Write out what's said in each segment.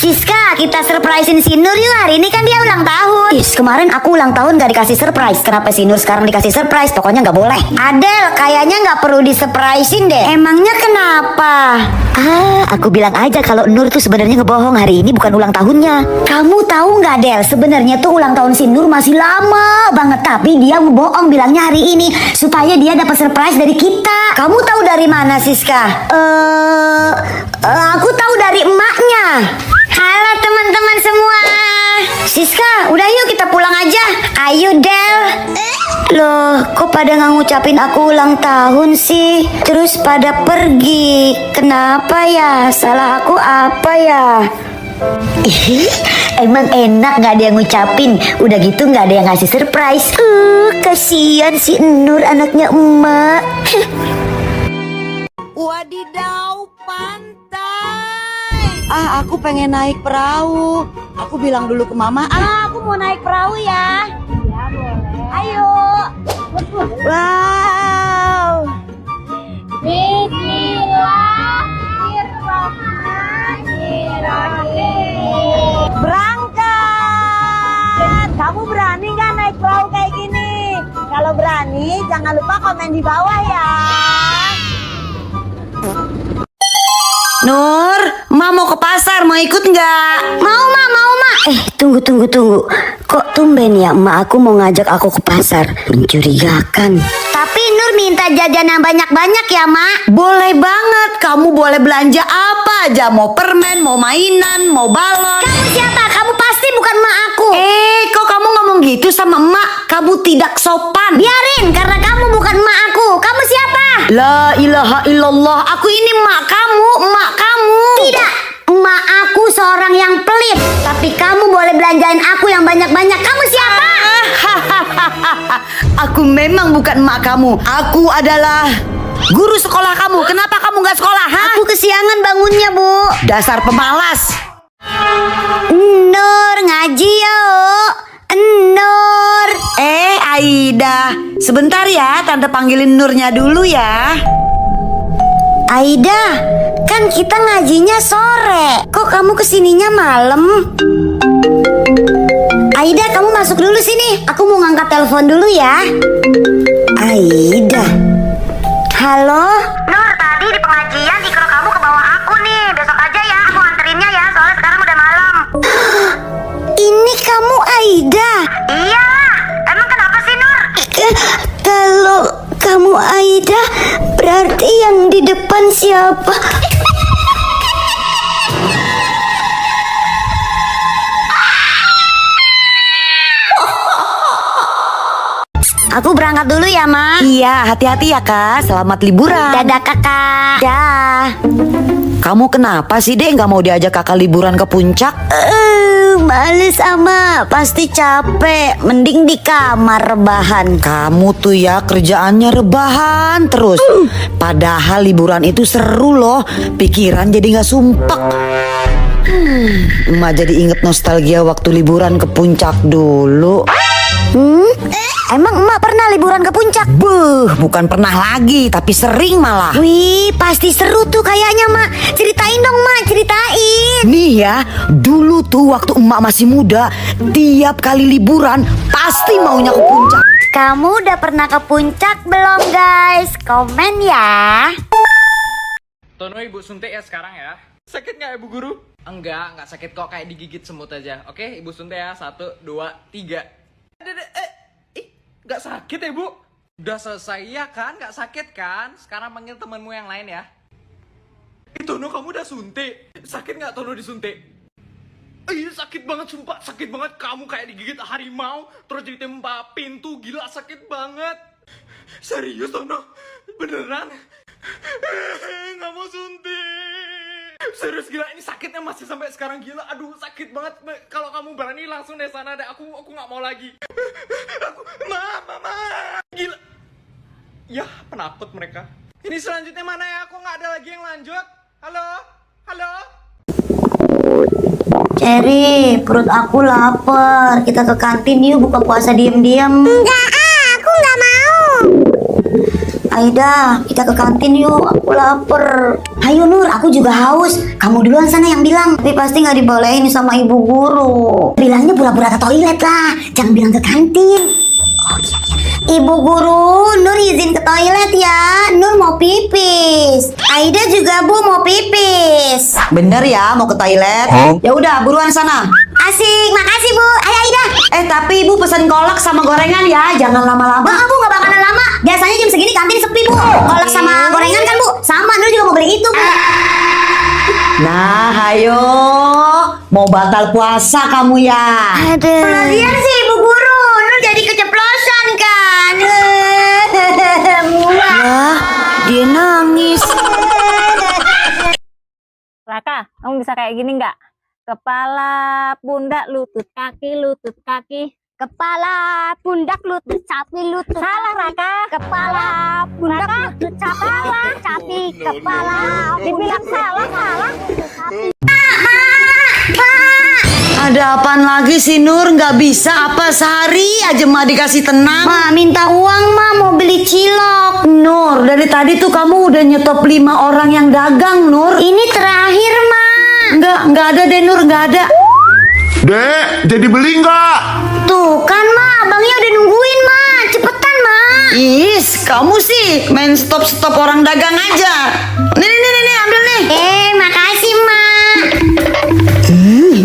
Siska, kita surprisein si Nur yuk. Hari ini kan dia ulang tahun. Kemarin aku ulang tahun gak dikasih surprise. Kenapa si Nur sekarang dikasih surprise? Pokoknya gak boleh. Adel, kayaknya gak perlu disurprisein deh. Emangnya kenapa? Aku bilang aja kalau Nur tuh sebenarnya ngebohong. Hari ini bukan ulang tahunnya. Kamu tahu nggak, Del? Sebenarnya tuh ulang tahun si Nur masih lama banget. Tapi dia ngebohong bilangnya hari ini supaya dia dapat surprise dari kita. Kamu tahu dari mana, Siska? Aku tahu dari emaknya. Halo teman-teman semua. Siska, udah yuk kita pulang aja. Ayo, Del. Loh, kok pada nggak ngucapin aku ulang tahun sih? Terus pada pergi. Kenapa ya? Salah aku apa ya? Emang enak gak ada yang ngucapin. Udah gitu gak ada yang ngasih surprise. Kasian si Nur anaknya emak. Wadidaw, pantai. Aku pengen naik perahu. Aku bilang dulu ke mama, aku mau naik perahu ya. Iya, boleh. Ayo. Wow. Bismillahirrahmanirrahim. Berangkat. Kamu berani gak naik perahu kayak gini? Kalau berani, jangan lupa komen di bawah ya. Nur, Ma mau ke pasar, mau ikut nggak? Mau Ma. Tunggu. Kok tumben ya emak aku mau ngajak aku ke pasar? Mencurigakan. Tapi Nur minta jajan yang banyak-banyak ya, Mak. Boleh banget, kamu boleh belanja apa aja. Mau permen, mau mainan, mau balon. Kamu siapa? Kamu pasti bukan emak aku. Kok kamu ngomong gitu sama emak? Kamu tidak sopan. Biarin, karena kamu bukan emak aku. Kamu siapa? La ilaha illallah, aku ini emak kamu. Tidak, emak aku seorang yang pelit. Tapi kamu boleh belanjain aku yang banyak-banyak. Kamu siapa? Aku memang bukan emak kamu. Aku adalah guru sekolah kamu. Kenapa kamu gak sekolah? Aku kesiangan bangunnya, Bu. Dasar pemalas. Nur, ngaji yuk. Nur. Aida, sebentar ya, tante panggilin Nurnya dulu ya. Aida, kan kita ngajinya sore. Kok kamu kesininya malam? Aida, kamu masuk dulu sini. Aku mau ngangkat telepon dulu ya. Aida. Halo? Nur, tadi di pengajian ikro kamu ke bawah aku nih. Besok aja ya, aku anterinnya ya. Soalnya sekarang udah malam. Ini kamu Aida? Iya. Emang kenapa sih, Nur? Kalau kamu Aida, berarti yang di depan siapa? Aku berangkat dulu ya, Ma. Iya, hati-hati ya, Kak. Selamat liburan. Dadah, Kakak. Dah. Kamu kenapa sih, Dek? Gak mau diajak Kakak liburan ke puncak? Males ama, pasti capek. Mending di kamar rebahan. Kamu tuh ya kerjaannya rebahan terus. Padahal liburan itu seru loh. Pikiran jadi gak sumpek. Emak jadi inget nostalgia waktu liburan ke puncak dulu. Emang emak pernah liburan ke puncak? Bukan pernah lagi, tapi sering malah. Wih, pasti seru tuh kayaknya, Mak. Ceritain dong, Mak, ceritain. Nih ya, dulu tuh waktu emak masih muda, tiap kali liburan pasti maunya ke puncak. Kamu udah pernah ke puncak belum, guys? Komen ya. Tono ibu suntik ya sekarang ya. Sakit nggak ibu guru? Enggak sakit kok, kayak digigit semut aja. Oke, ibu suntik ya, 1, 2, 3. Nggak sakit ya bu? Udah selesai ya kan? Nggak sakit kan? Sekarang panggil temenmu yang lain ya. Tono kamu udah suntik. Sakit nggak Tono disuntik? Iya sakit banget sumpah, sakit banget. Kamu kayak digigit harimau, terus ditempa pintu, gila sakit banget. Serius Tono? Beneran? Nggak mau suntik. Serius gila, ini sakitnya masih sampai sekarang gila. Aduh sakit banget. Kalau kamu berani langsung dari sana deh. Aku nggak mau lagi. Mama. Gila. Ya penakut mereka. Ini selanjutnya mana ya? Aku nggak ada lagi yang lanjut. Halo. Cherry, perut aku lapar. Kita ke kantin yuk buka puasa diam-diam. Enggak, aku nggak mau. Aida, kita ke kantin yuk. Aku lapar. Ayo Nur, aku juga haus. Kamu duluan sana yang bilang. Tapi pasti nggak dibolehin sama ibu guru. Bilangnya pura-pura ke toilet lah. Jangan bilang ke kantin. Oh iya, iya. Ibu guru, Nur izin ke toilet ya. Nur mau pipis. Aida juga Bu mau pipis. Bener ya mau ke toilet? Ya udah buruan sana. Asik, makasih Bu. Ayo Aida. Tapi ibu pesen kolak sama gorengan ya, jangan lama-lama. Bu nggak bakalan lama. Biasanya jam segini kantin sepi Bu. Kolak sama gorengan kan Bu? Sama, Nur juga mau beli itu Bu. Nah, ayo. Mau batal puasa kamu ya? Aduh. Lagian sih Ibu Guru, Nur jadi keceplosan kan. Wah, dia nangis. Raka, kamu bisa kayak gini nggak? Kepala, pundak, lutut, kaki, lutut, kaki. Kepala, pundak, lutut, sapi, lutut. Salah, Raka. Kepala, pundak, lutut, sapi, kepala. Dibilang salah. Ada apaan lagi sih Nur? Nggak bisa apa sehari aja mah dikasih tenang? Ma, minta uang Ma, mau beli cilok. Nur, dari tadi tuh kamu udah nyetop 5 orang yang dagang Nur. Ini terakhir Ma. Nggak ada deh Nur, nggak ada. Dek, jadi beli nggak? Tuh kan Ma, abangnya udah nungguin Ma. Cepetan Ma. Is, kamu sih main stop orang dagang aja. Nih, ambil nih. Makasih Ma.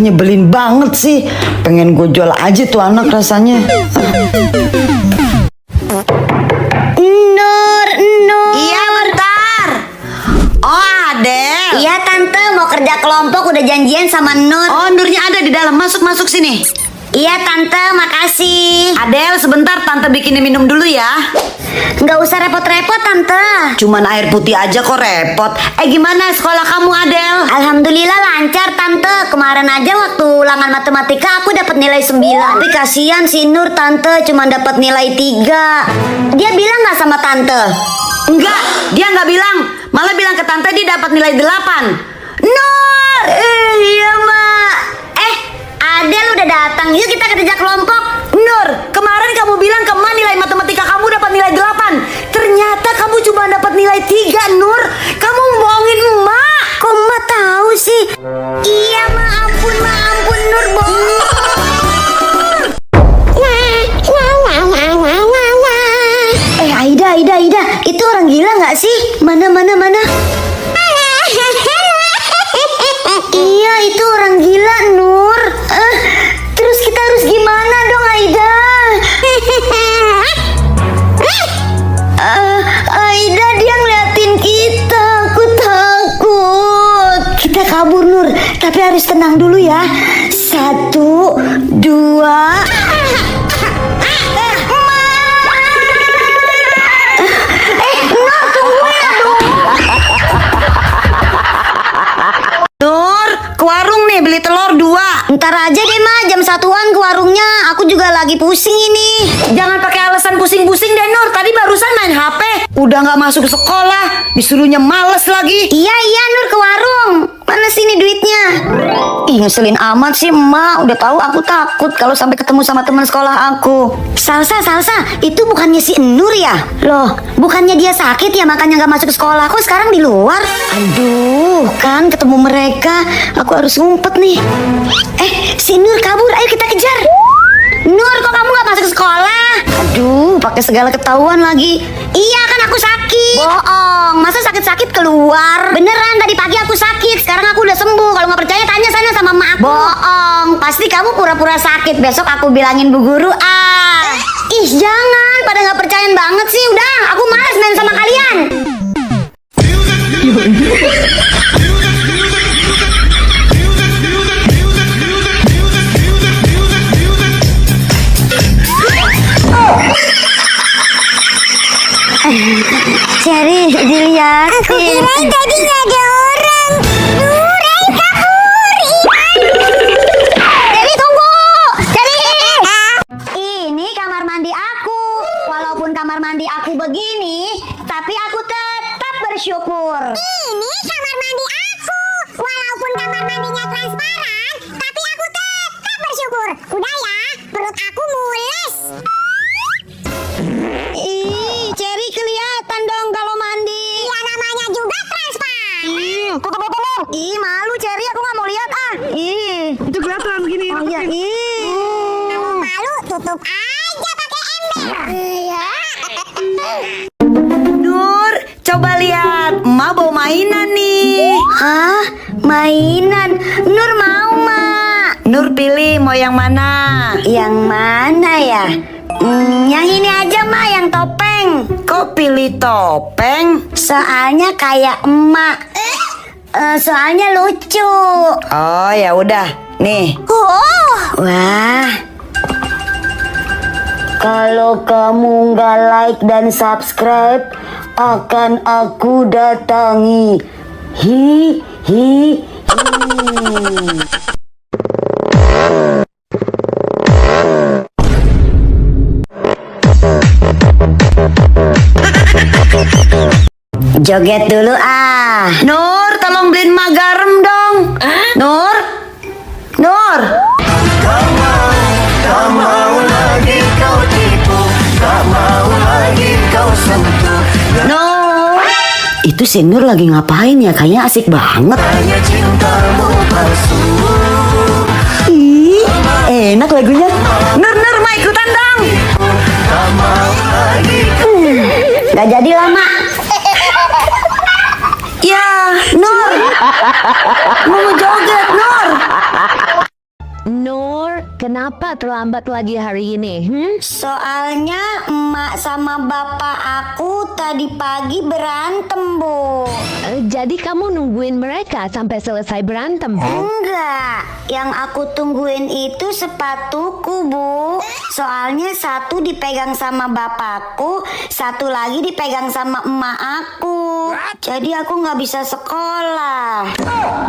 Nyebelin banget sih. Pengen gue jual aja tuh anak rasanya. Nur. Iya bentar. Oh Adel. Iya Tante, mau kerja kelompok udah janjian sama Nur. Oh Nurnya ada di dalam. Masuk sini. Iya Tante, makasih. Adel sebentar Tante bikinin minum dulu ya. Nggak usah repot-repot Tante. Cuman air putih aja kok repot. Gimana sekolah kamu Adel? Alhamdulillah lancar Tante. Kemarin aja waktu ulangan matematika aku dapat nilai 9. Tapi kasihan si Nur Tante cuma dapat nilai 3. Dia bilang nggak sama Tante? Enggak, dia nggak bilang. Malah bilang ke Tante dia dapat nilai 8. Nur, iya Mak. Adel udah datang. Yuk kita kerja kelompok. Nur, kemarin kamu bilang ke emak nilai matematika kamu dapat nilai 8. Ternyata kamu cuma dapat nilai 3 Nur. Kamu bohongin emak. Kok Mak tahu sih? Iya Ma, ampun Nur bohong. Aida, itu orang gila nggak sih? Mana? Iya, itu orang gila, Nur. Terus kita harus gimana dong, Aida? Aida, dia ngeliatin kita. Aku takut. Kita kabur, Nur. Tapi harus tenang dulu ya. 1, 2. Nur, ke warung nih beli telur 2. Ntar aja deh Ma, jam 1-an ke warungnya. Aku juga lagi pusing ini. Jangan pakai alasan pusing-pusing deh Nur. Tadi barusan main HP. Udah nggak masuk sekolah. Disuruhnya males lagi. Iya Nur, ke warung. Mana sini duitnya? Ih, ngeselin amat sih Emak. Udah tahu aku takut kalau sampai ketemu sama teman sekolah aku. Salsa, itu bukannya si Nur ya? Loh, bukannya dia sakit ya makanya nggak masuk sekolah. Kok sekarang di luar? Aduh, kan ketemu mereka. Aku harus ngumpet nih. Si Nur kabur. Ayo kita kejar. Nur, kok kamu nggak masuk sekolah? Aduh, pakai segala ketahuan lagi. Iya kan aku sakit. Bohong, masa sakit-sakit keluar? Beneran, tadi pagi aku sakit. Sekarang aku udah sembuh. Kalau nggak percaya tanya sana sama emak aku. Bohong, pasti kamu pura-pura sakit. Besok aku bilangin Bu Guru. Ih, jangan. Pada nggak percayaan banget sih. Udah, aku malas main sama kalian. Cari dilihatin. Aku kirain tadi nggak ada orang. Nur, kabur. Dewi tunggu. Ini kamar mandi aku. Walaupun kamar mandi aku begini, tapi aku tetap bersyukur. Ini kamar mandi Itu kelihatan gini. Oh iya, Malu tutup aja pakai ember. Iya. Nur, coba lihat. Emak bawa mainan nih. Hah? Mainan? Nur mau, Mak. Nur pilih mau yang mana? Yang mana ya? Yang ini aja, Mak, yang topeng. Kok pilih topeng? Soalnya kayak emak. Soalnya lucu. Oh ya udah, nih. Wah. Kalau kamu nggak like dan subscribe, akan aku datangi. Hi, hi, hi. Joget dulu ah. Nur, tolong beliin emak garam dong. Nur, Nur. Nur. Itu si Nur lagi ngapain ya? Kayaknya asik banget. Ih, enak lagunya. Nur, Nur, mau ikutan dong. Gak jadi lama. Ya, Nur. Mau joget, Nur. Nur, kenapa terlambat lagi hari ini? Soalnya emak sama bapak aku tadi pagi berantem, Bu. Jadi kamu nungguin mereka sampai selesai berantem? Enggak, yang aku tungguin itu sepatuku, Bu. Soalnya satu dipegang sama bapakku, satu lagi dipegang sama emak aku. Jadi aku nggak bisa sekolah.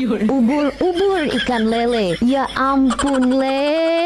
Ubur-ubur ikan lele. Ya ampun, Le.